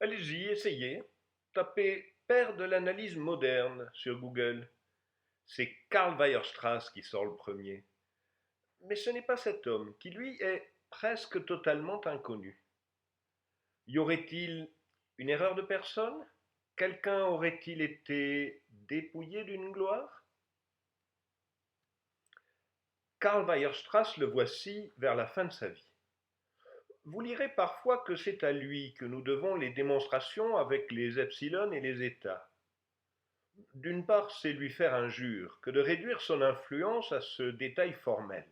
Allez-y, essayez. Tapez Père de l'analyse moderne sur Google. C'est Karl Weierstrass qui sort le premier. Mais ce n'est pas cet homme, qui lui est presque totalement inconnu. Y aurait-il une erreur de personne? Quelqu'un aurait-il été dépouillé d'une gloire? Karl Weierstrass le voici vers la fin de sa vie. Vous lirez parfois que c'est à lui que nous devons les démonstrations avec les epsilon et les états. D'une part, c'est lui faire injure que de réduire son influence à ce détail formel.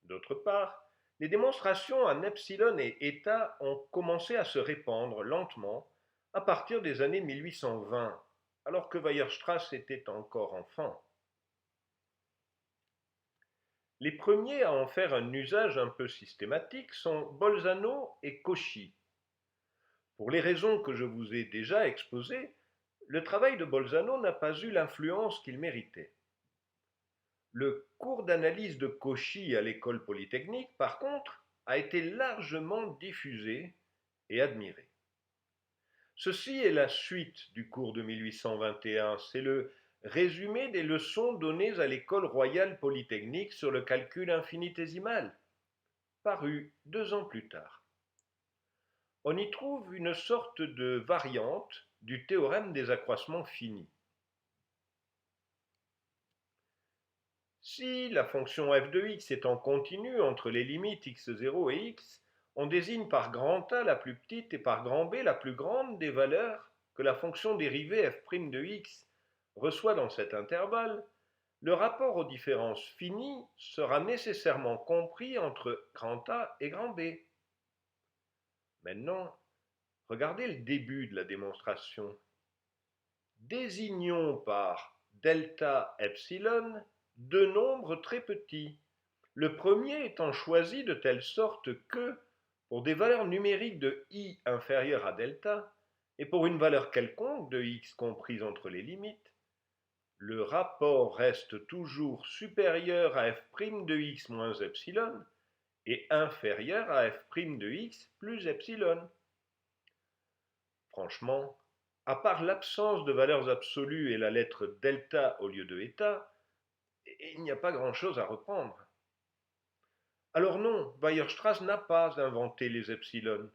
D'autre part, les démonstrations en epsilon et état ont commencé à se répandre lentement à partir des années 1820, alors que Weierstrass était encore enfant. Les premiers à en faire un usage un peu systématique sont Bolzano et Cauchy. Pour les raisons que je vous ai déjà exposées, le travail de Bolzano n'a pas eu l'influence qu'il méritait. Le cours d'analyse de Cauchy à l'école polytechnique, par contre, a été largement diffusé et admiré. Ceci est la suite du cours de 1821, c'est le résumé des leçons données à l'école royale polytechnique sur le calcul infinitésimal, paru 2 ans plus tard. On y trouve une sorte de variante du théorème des accroissements finis. Si la fonction f de x est en continu entre les limites x0 et x, on désigne par grand A la plus petite et par grand B la plus grande des valeurs que la fonction dérivée f' de x reçoit dans cet intervalle, le rapport aux différences finies sera nécessairement compris entre grand A et grand B. Maintenant, regardez le début de la démonstration. Désignons par delta epsilon deux nombres très petits, le premier étant choisi de telle sorte que, pour des valeurs numériques de i inférieures à delta, et pour une valeur quelconque de x comprise entre les limites, le rapport reste toujours supérieur à f' de x moins epsilon et inférieur à f' de x plus epsilon. Franchement, à part l'absence de valeurs absolues et la lettre delta au lieu de eta, il n'y a pas grand-chose à reprendre. Alors non, Weierstrass n'a pas inventé les epsilon.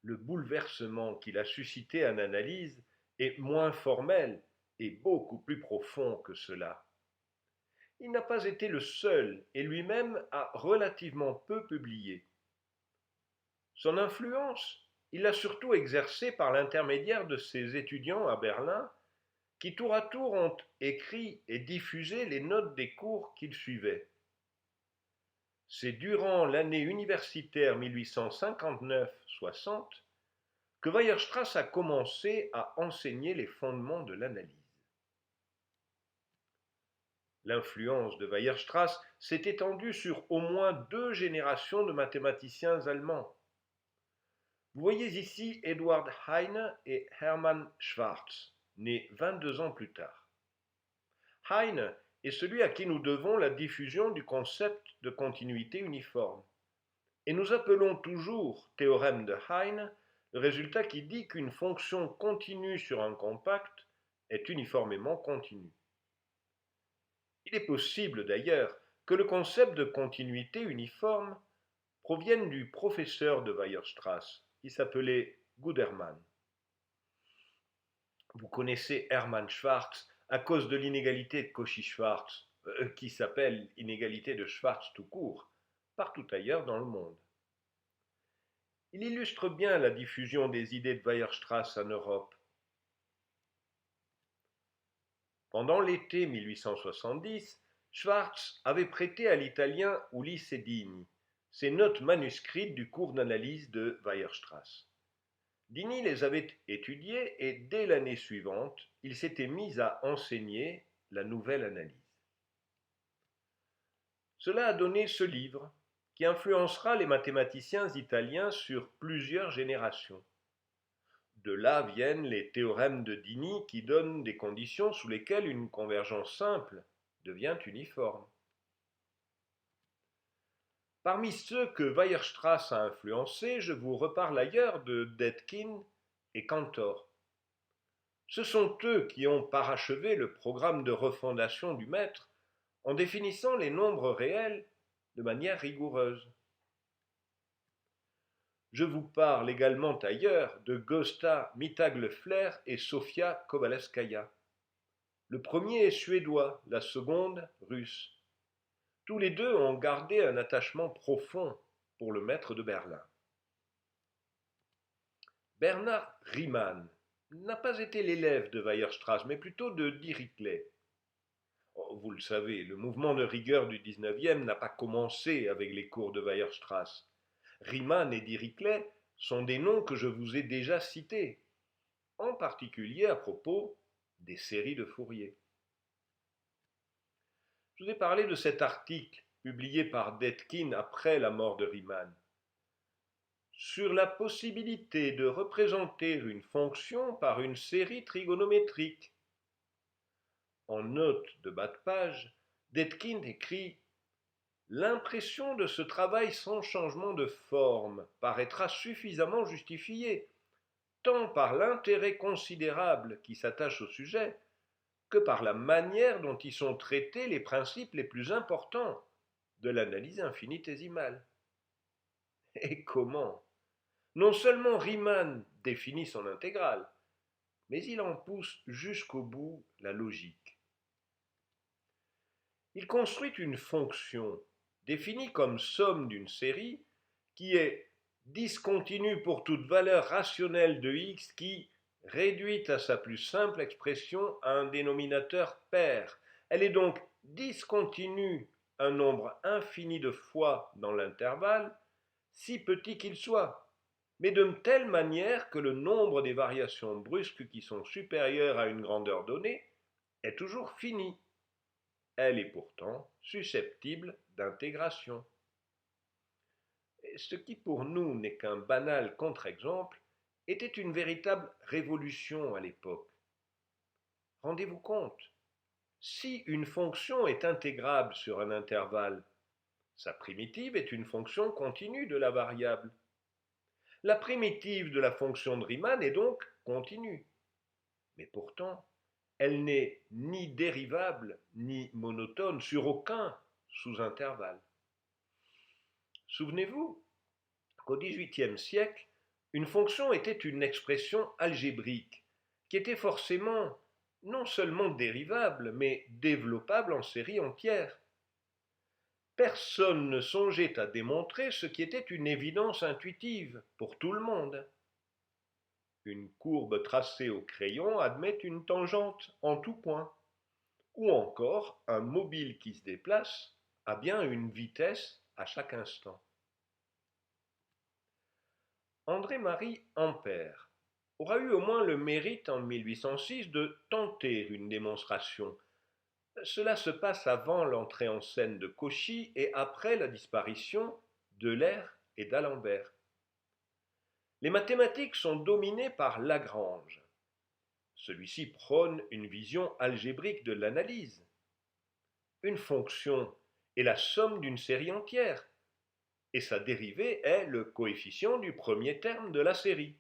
Le bouleversement qu'il a suscité en analyse est moins formel et beaucoup plus profond que cela. Il n'a pas été le seul et lui-même a relativement peu publié. Son influence, il l'a surtout exercée par l'intermédiaire de ses étudiants à Berlin qui tour à tour ont écrit et diffusé les notes des cours qu'ils suivaient. C'est durant l'année universitaire 1859-60 que Weierstrass a commencé à enseigner les fondements de l'analyse. L'influence de Weierstrass s'est étendue sur au moins 2 générations de mathématiciens allemands. Vous voyez ici Eduard Heine et Hermann Schwarz, nés 22 ans plus tard. Heine est celui à qui nous devons la diffusion du concept de continuité uniforme. Et nous appelons toujours théorème de Heine le résultat qui dit qu'une fonction continue sur un compact est uniformément continue. Il est possible d'ailleurs que le concept de continuité uniforme provienne du professeur de Weierstrass, qui s'appelait Gudermann. Vous connaissez Hermann Schwarz à cause de l'inégalité de Cauchy-Schwarz, qui s'appelle inégalité de Schwarz tout court, partout ailleurs dans le monde. Il illustre bien la diffusion des idées de Weierstrass en Europe. Pendant l'été 1870, Schwarz avait prêté à l'italien Ulisse Dini ses notes manuscrites du cours d'analyse de Weierstrass. Dini les avait étudiées et dès l'année suivante, il s'était mis à enseigner la nouvelle analyse. Cela a donné ce livre, qui influencera les mathématiciens italiens sur plusieurs générations. De là viennent les théorèmes de Dini qui donnent des conditions sous lesquelles une convergence simple devient uniforme. Parmi ceux que Weierstrass a influencés, je vous reparle ailleurs de Dedekind et Cantor. Ce sont eux qui ont parachevé le programme de refondation du maître en définissant les nombres réels de manière rigoureuse. Je vous parle également ailleurs de Gösta Mittaglefler et Sofia Kovalevskaya. Le premier est suédois, la seconde russe. Tous les deux ont gardé un attachement profond pour le maître de Berlin. Bernard Riemann n'a pas été l'élève de Weierstrass, mais plutôt de Dirichlet. Oh, vous le savez, le mouvement de rigueur du XIXe n'a pas commencé avec les cours de Weierstrass. Riemann et Dirichlet sont des noms que je vous ai déjà cités, en particulier à propos des séries de Fourier. Je vous ai parlé de cet article publié par Dedekind après la mort de Riemann sur la possibilité de représenter une fonction par une série trigonométrique. En note de bas de page, Dedekind écrit « L'impression de ce travail sans changement de forme paraîtra suffisamment justifiée, tant par l'intérêt considérable qui s'attache au sujet, que par la manière dont y sont traités les principes les plus importants de l'analyse infinitésimale. » Et comment? Non seulement Riemann définit son intégrale, mais il en pousse jusqu'au bout la logique. Il construit une fonction définie comme somme d'une série qui est discontinue pour toute valeur rationnelle de x qui, réduite à sa plus simple expression, a un dénominateur pair. Elle est donc discontinue un nombre infini de fois dans l'intervalle, si petit qu'il soit, mais de telle manière que le nombre des variations brusques qui sont supérieures à une grandeur donnée est toujours fini. Elle est pourtant susceptible d'intégration. Ce qui pour nous n'est qu'un banal contre-exemple était une véritable révolution à l'époque. Rendez-vous compte, si une fonction est intégrable sur un intervalle, sa primitive est une fonction continue de la variable. La primitive de la fonction de Riemann est donc continue. Mais pourtant, elle n'est ni dérivable ni monotone sur aucun sous-intervalle. Souvenez-vous qu'au XVIIIe siècle, une fonction était une expression algébrique qui était forcément non seulement dérivable, mais développable en série entière. Personne ne songeait à démontrer ce qui était une évidence intuitive pour tout le monde. Une courbe tracée au crayon admet une tangente en tout point, ou encore un mobile qui se déplace a bien une vitesse à chaque instant. André-Marie Ampère aura eu au moins le mérite en 1806 de tenter une démonstration. Cela se passe avant l'entrée en scène de Cauchy et après la disparition d'Euler et d'Alembert. Les mathématiques sont dominées par Lagrange. Celui-ci prône une vision algébrique de l'analyse. Une fonction est la somme d'une série entière, et sa dérivée est le coefficient du premier terme de la série.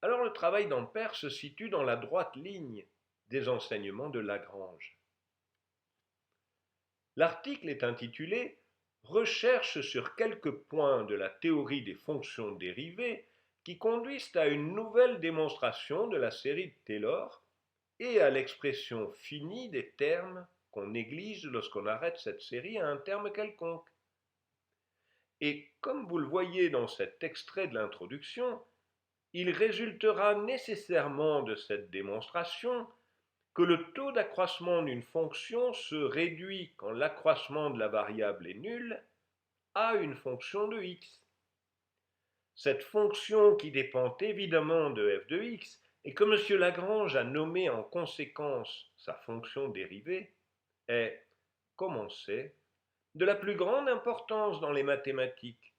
Alors le travail d'Ampère se situe dans la droite ligne des enseignements de Lagrange. L'article est intitulé « Recherche sur quelques points de la théorie des fonctions dérivées qui conduisent à une nouvelle démonstration de la série de Taylor et à l'expression finie des termes qu'on néglige lorsqu'on arrête cette série à un terme quelconque. » Et comme vous le voyez dans cet extrait de l'introduction, il résultera nécessairement de cette démonstration que le taux d'accroissement d'une fonction se réduit quand l'accroissement de la variable est nul à une fonction de x. Cette fonction qui dépend évidemment de f de x et que M. Lagrange a nommée en conséquence sa fonction dérivée est, comme on sait, de la plus grande importance dans les mathématiques.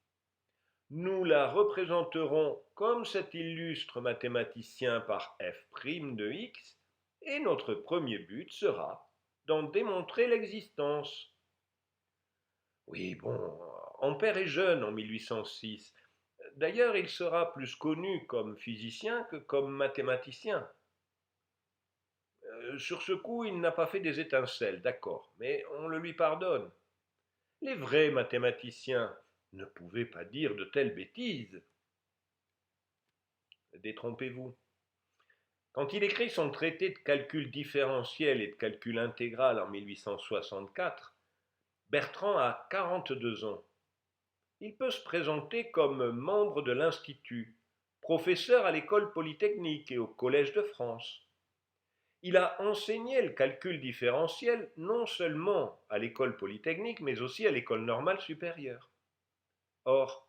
Nous la représenterons comme cet illustre mathématicien par f' de x, et notre premier but sera d'en démontrer l'existence. Oui, bon, Ampère est jeune en 1806. D'ailleurs, il sera plus connu comme physicien que comme mathématicien. Sur ce coup, il n'a pas fait des étincelles, d'accord, mais on le lui pardonne. Les vrais mathématiciens ne pouvaient pas dire de telles bêtises. Détrompez-vous. Quand il écrit son traité de calcul différentiel et de calcul intégral en 1864, Bertrand a 42 ans. Il peut se présenter comme membre de l'Institut, professeur à l'École polytechnique et au Collège de France. Il a enseigné le calcul différentiel non seulement à l'École polytechnique, mais aussi à l'École normale supérieure. Or,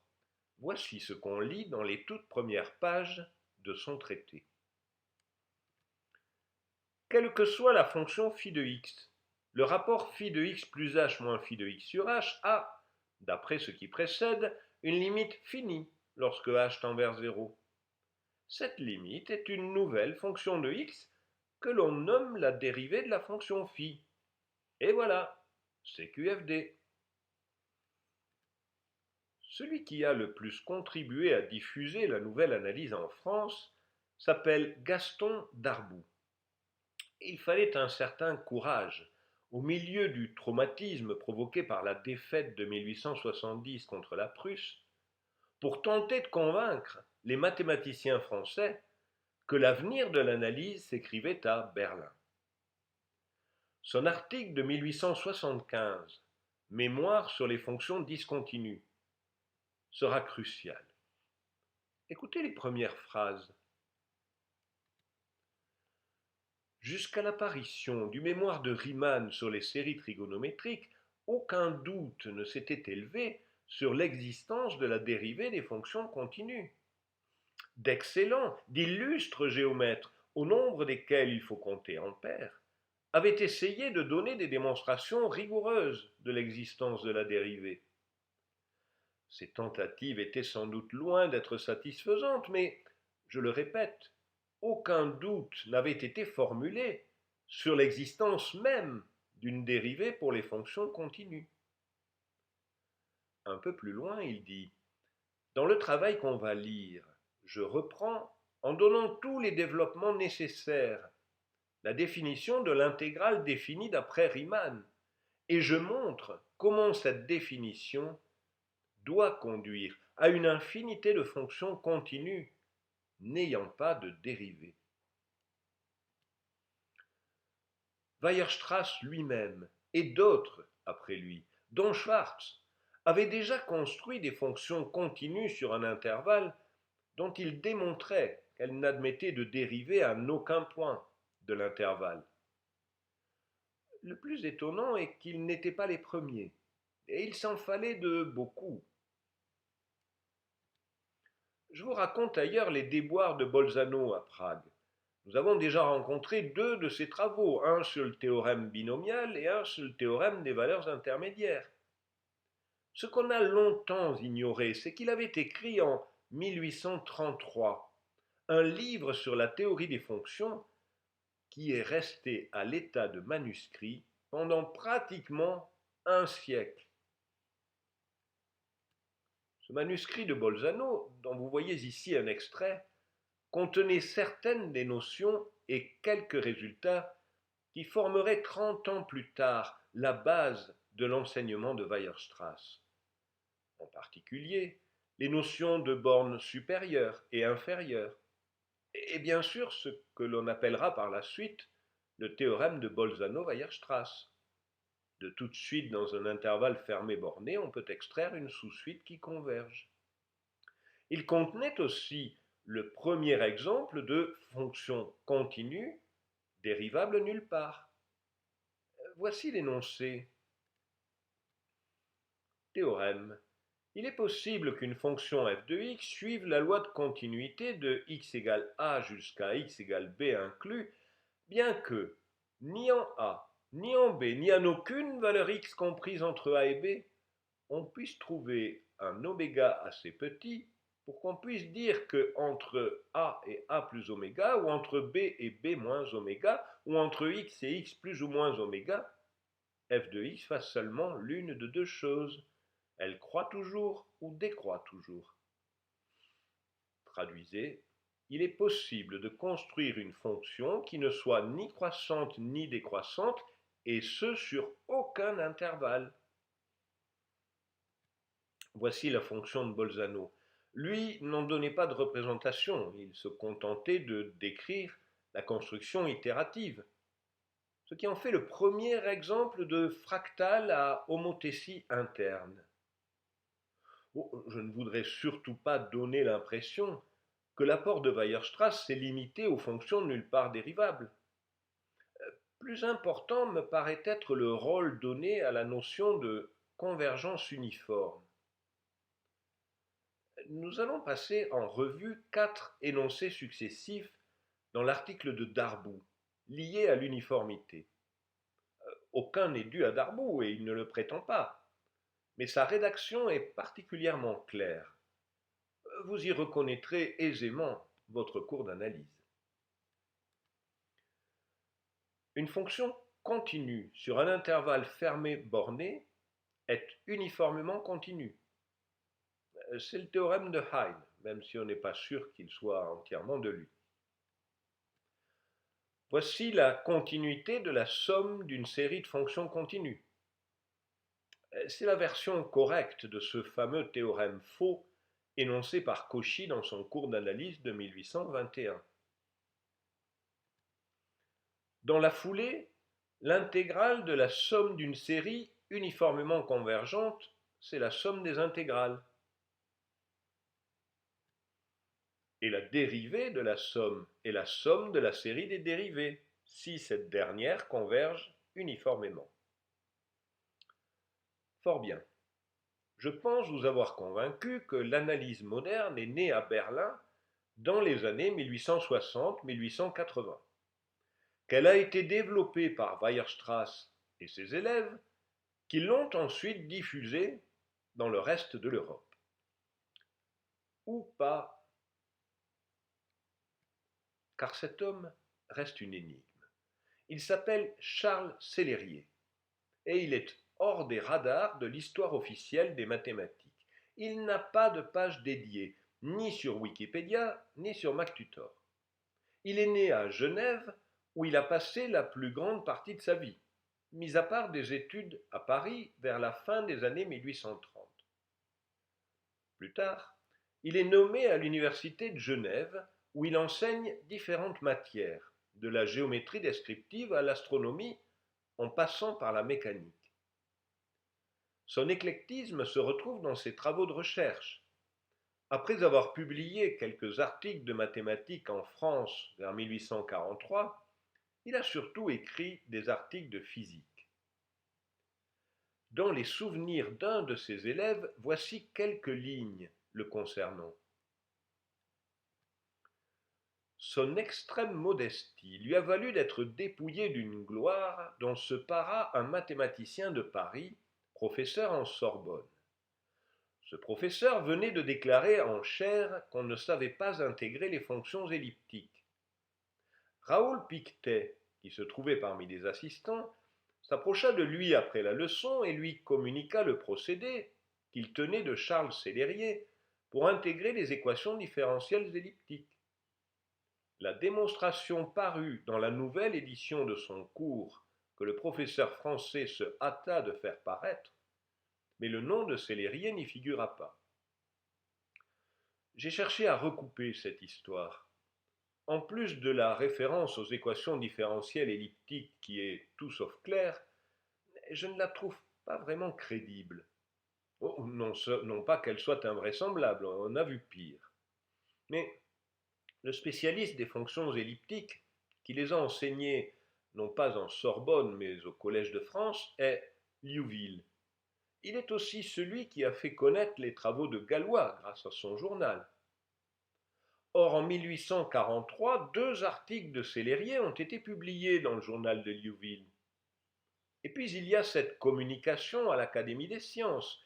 voici ce qu'on lit dans les toutes premières pages de son traité. Quelle que soit la fonction phi de x, le rapport phi de x plus h moins phi de x sur h a, d'après ce qui précède, une limite finie lorsque h tend vers 0. Cette limite est une nouvelle fonction de x que l'on nomme la dérivée de la fonction phi. Et voilà, c'est QFD. Celui qui a le plus contribué à diffuser la nouvelle analyse en France s'appelle Gaston Darboux. Il fallait un certain courage, au milieu du traumatisme provoqué par la défaite de 1870 contre la Prusse, pour tenter de convaincre les mathématiciens français que l'avenir de l'analyse s'écrivait à Berlin. Son article de 1875, Mémoire sur les fonctions discontinues, sera crucial. Écoutez les premières phrases. Jusqu'à l'apparition du mémoire de Riemann sur les séries trigonométriques, aucun doute ne s'était élevé sur l'existence de la dérivée des fonctions continues. D'excellents, d'illustres géomètres, au nombre desquels il faut compter Ampère, avaient essayé de donner des démonstrations rigoureuses de l'existence de la dérivée. Ces tentatives étaient sans doute loin d'être satisfaisantes, mais, je le répète, aucun doute n'avait été formulé sur l'existence même d'une dérivée pour les fonctions continues. Un peu plus loin, il dit « Dans le travail qu'on va lire, je reprends, en donnant tous les développements nécessaires, la définition de l'intégrale définie d'après Riemann, et je montre comment cette définition doit conduire à une infinité de fonctions continues n'ayant pas de dérivée. » Weierstrass lui-même, et d'autres après lui, dont Schwarz, avaient déjà construit des fonctions continues sur un intervalle dont il démontrait qu'elles n'admettaient de dérivée à aucun point de l'intervalle. Le plus étonnant est qu'ils n'étaient pas les premiers, et il s'en fallait de beaucoup. Je vous raconte ailleurs les déboires de Bolzano à Prague. Nous avons déjà rencontré deux de ses travaux, un sur le théorème binomial et un sur le théorème des valeurs intermédiaires. Ce qu'on a longtemps ignoré, c'est qu'il avait écrit en 1833 un livre sur la théorie des fonctions qui est resté à l'état de manuscrit pendant pratiquement un siècle. Ce manuscrit de Bolzano, dont vous voyez ici un extrait, contenait certaines des notions et quelques résultats qui formeraient 30 ans plus tard la base de l'enseignement de Weierstrass. En particulier, les notions de bornes supérieures et inférieures, et bien sûr ce que l'on appellera par la suite le théorème de Bolzano-Weierstrass. De toute suite dans un intervalle fermé borné, on peut extraire une sous-suite qui converge. Il contenait aussi le premier exemple de fonction continue dérivable nulle part. Voici l'énoncé. Théorème. Il est possible qu'une fonction f de x suive la loi de continuité de x égale a jusqu'à x égale b inclus, bien que, ni en a, ni en b, ni en aucune valeur x comprise entre a et b, on puisse trouver un oméga assez petit pour qu'on puisse dire que entre a et a plus oméga, ou entre b et b moins oméga, ou entre x et x plus ou moins oméga, f de x fasse seulement l'une de deux choses. Elle croît toujours ou décroît toujours. Traduisez, il est possible de construire une fonction qui ne soit ni croissante ni décroissante, et ce sur aucun intervalle. Voici la fonction de Bolzano. Lui n'en donnait pas de représentation, il se contentait de décrire la construction itérative, ce qui en fait le premier exemple de fractal à homothétie interne. Bon, je ne voudrais surtout pas donner l'impression que l'apport de Weierstrass s'est limité aux fonctions nulle part dérivables. Plus important me paraît être le rôle donné à la notion de convergence uniforme. Nous allons passer en revue 4 énoncés successifs dans l'article de Darboux, liés à l'uniformité. Aucun n'est dû à Darboux et il ne le prétend pas, mais sa rédaction est particulièrement claire. Vous y reconnaîtrez aisément votre cours d'analyse. Une fonction continue sur un intervalle fermé borné est uniformément continue. C'est le théorème de Hein, même si on n'est pas sûr qu'il soit entièrement de lui. Voici la continuité de la somme d'une série de fonctions continues. C'est la version correcte de ce fameux théorème faux énoncé par Cauchy dans son cours d'analyse de 1821. Dans la foulée, l'intégrale de la somme d'une série uniformément convergente, c'est la somme des intégrales. Et la dérivée de la somme est la somme de la série des dérivées, si cette dernière converge uniformément. Fort bien. Je pense vous avoir convaincu que l'analyse moderne est née à Berlin dans les années 1860-1880, qu'elle a été développée par Weierstrass et ses élèves, qui l'ont ensuite diffusée dans le reste de l'Europe. Ou pas, car cet homme reste une énigme. Il s'appelle Charles Célérier, et il est hors des radars de l'histoire officielle des mathématiques. Il n'a pas de page dédiée, ni sur Wikipédia, ni sur MacTutor. Il est né à Genève, où il a passé la plus grande partie de sa vie, mis à part des études à Paris vers la fin des années 1830. Plus tard, il est nommé à l'université de Genève, où il enseigne différentes matières, de la géométrie descriptive à l'astronomie, en passant par la mécanique. Son éclectisme se retrouve dans ses travaux de recherche. Après avoir publié quelques articles de mathématiques en France vers 1843, il a surtout écrit des articles de physique. Dans les souvenirs d'un de ses élèves, voici quelques lignes le concernant. Son extrême modestie lui a valu d'être dépouillé d'une gloire dont se para un mathématicien de Paris, professeur en Sorbonne. Ce professeur venait de déclarer en chaire qu'on ne savait pas intégrer les fonctions elliptiques. Raoul Pictet, qui se trouvait parmi les assistants, s'approcha de lui après la leçon et lui communiqua le procédé qu'il tenait de Charles Célérier pour intégrer les équations différentielles elliptiques. La démonstration parut dans la nouvelle édition de son cours que le professeur français se hâta de faire paraître, mais le nom de Célérier n'y figura pas. J'ai cherché à recouper cette histoire. En plus de la référence aux équations différentielles elliptiques qui est tout sauf claire, je ne la trouve pas vraiment crédible. Oh, non pas qu'elle soit invraisemblable, on a vu pire. Mais le spécialiste des fonctions elliptiques, qui les a enseignées non pas en Sorbonne mais au Collège de France, est Liouville. Il est aussi celui qui a fait connaître les travaux de Galois grâce à son journal. Or, en 1843, 2 articles de Célérier ont été publiés dans le journal de Liouville. Et puis il y a cette communication à l'Académie des sciences,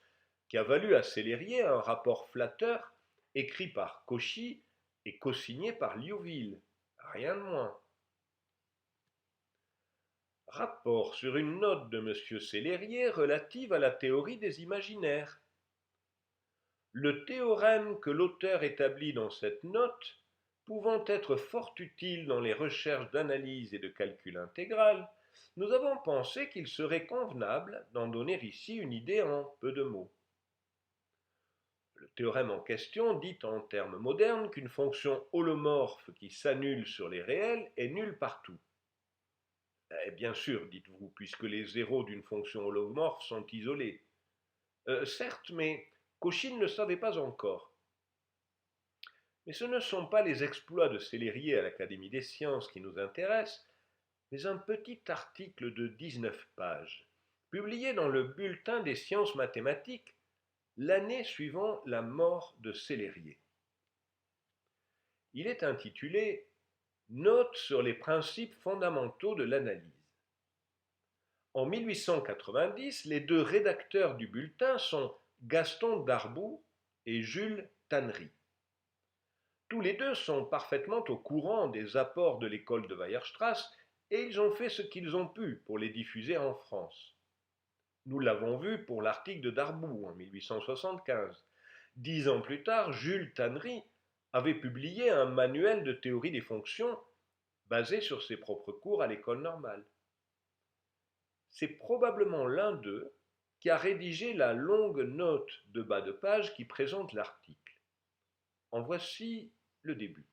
qui a valu à Célérier un rapport flatteur écrit par Cauchy et co-signé par Liouville. Rien de moins. Rapport sur une note de M. Célérier relative à la théorie des imaginaires, Le théorème que l'auteur établit dans cette note, pouvant être fort utile dans les recherches d'analyse et de calcul intégral, nous avons pensé qu'il serait convenable d'en donner ici une idée en peu de mots. Le théorème en question dit en termes modernes qu'une fonction holomorphe qui s'annule sur les réels est nulle partout. Bien sûr, dites-vous, puisque les zéros d'une fonction holomorphe sont isolés. Certes, mais Cauchy ne le savait pas encore. Mais ce ne sont pas les exploits de Sélérier à l'Académie des sciences qui nous intéressent, mais un petit article de 19 pages, publié dans le Bulletin des sciences mathématiques l'année suivant la mort de Sélérier. Il est intitulé Notes sur les principes fondamentaux de l'analyse. En 1890, les deux rédacteurs du bulletin sont Gaston Darboux et Jules Tannery. Tous les deux sont parfaitement au courant des apports de l'école de Weierstrass et ils ont fait ce qu'ils ont pu pour les diffuser en France. Nous l'avons vu pour l'article de Darboux en 1875. 10 ans plus tard, Jules Tannery avait publié un manuel de théorie des fonctions basé sur ses propres cours à l'école normale. C'est probablement l'un d'eux qui a rédigé la longue note de bas de page qui présente l'article. En voici le début.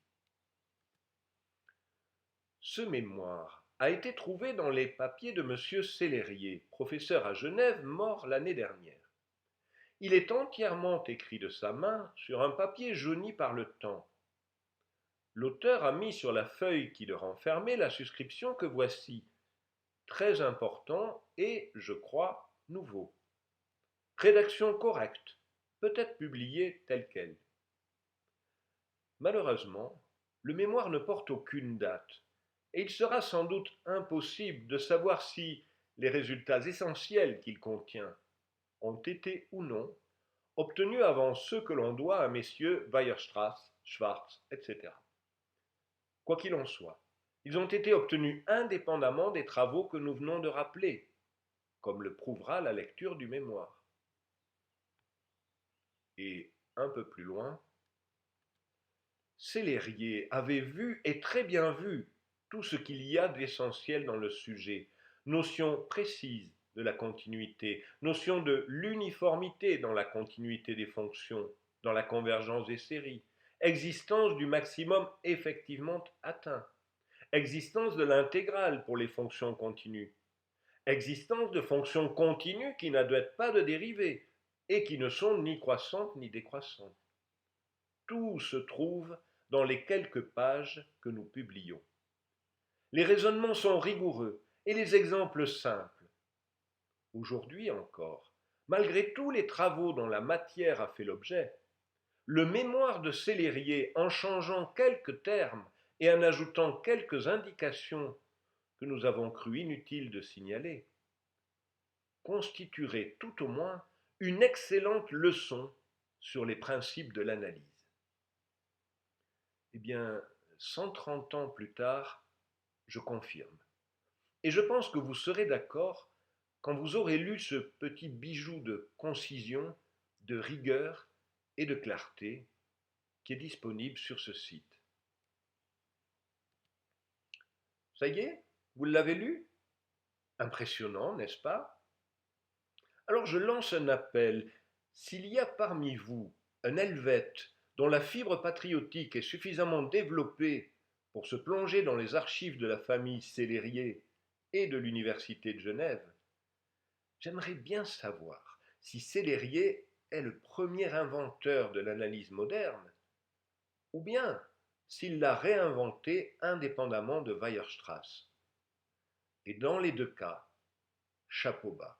Ce mémoire a été trouvé dans les papiers de M. Sélérier, professeur à Genève, mort l'année dernière. Il est entièrement écrit de sa main sur un papier jauni par le temps. L'auteur a mis sur la feuille qui le renfermait la suscription que voici, très important et, je crois, nouveau. Rédaction correcte, peut-être publiée telle quelle. Malheureusement, le mémoire ne porte aucune date, et il sera sans doute impossible de savoir si les résultats essentiels qu'il contient ont été ou non obtenus avant ceux que l'on doit à messieurs Weierstrass, Schwarz, etc. Quoi qu'il en soit, ils ont été obtenus indépendamment des travaux que nous venons de rappeler, comme le prouvera la lecture du mémoire. Et un peu plus loin, Sélérier avait vu et très bien vu tout ce qu'il y a d'essentiel dans le sujet, notion précise de la continuité, notion de l'uniformité dans la continuité des fonctions, dans la convergence des séries, existence du maximum effectivement atteint, existence de l'intégrale pour les fonctions continues, existence de fonctions continues qui n'admettent pas de dérivées et qui ne sont ni croissantes ni décroissantes. Tout se trouve dans les quelques pages que nous publions. Les raisonnements sont rigoureux et les exemples simples. Aujourd'hui encore, malgré tous les travaux dont la matière a fait l'objet, le mémoire de Sélérier, en changeant quelques termes et en ajoutant quelques indications que nous avons cru inutile de signaler, constituerait tout au moins une excellente leçon sur les principes de l'analyse. Eh bien, 130 ans plus tard, je confirme. Et je pense que vous serez d'accord quand vous aurez lu ce petit bijou de concision, de rigueur et de clarté qui est disponible sur ce site. Ça y est, vous l'avez lu? Impressionnant, n'est-ce pas? Alors je lance un appel. S'il y a parmi vous un Helvète dont la fibre patriotique est suffisamment développée pour se plonger dans les archives de la famille Sélérier et de l'Université de Genève, j'aimerais bien savoir si Sélérier est le premier inventeur de l'analyse moderne, ou bien s'il l'a réinventé indépendamment de Weierstrass. Et dans les deux cas, chapeau bas.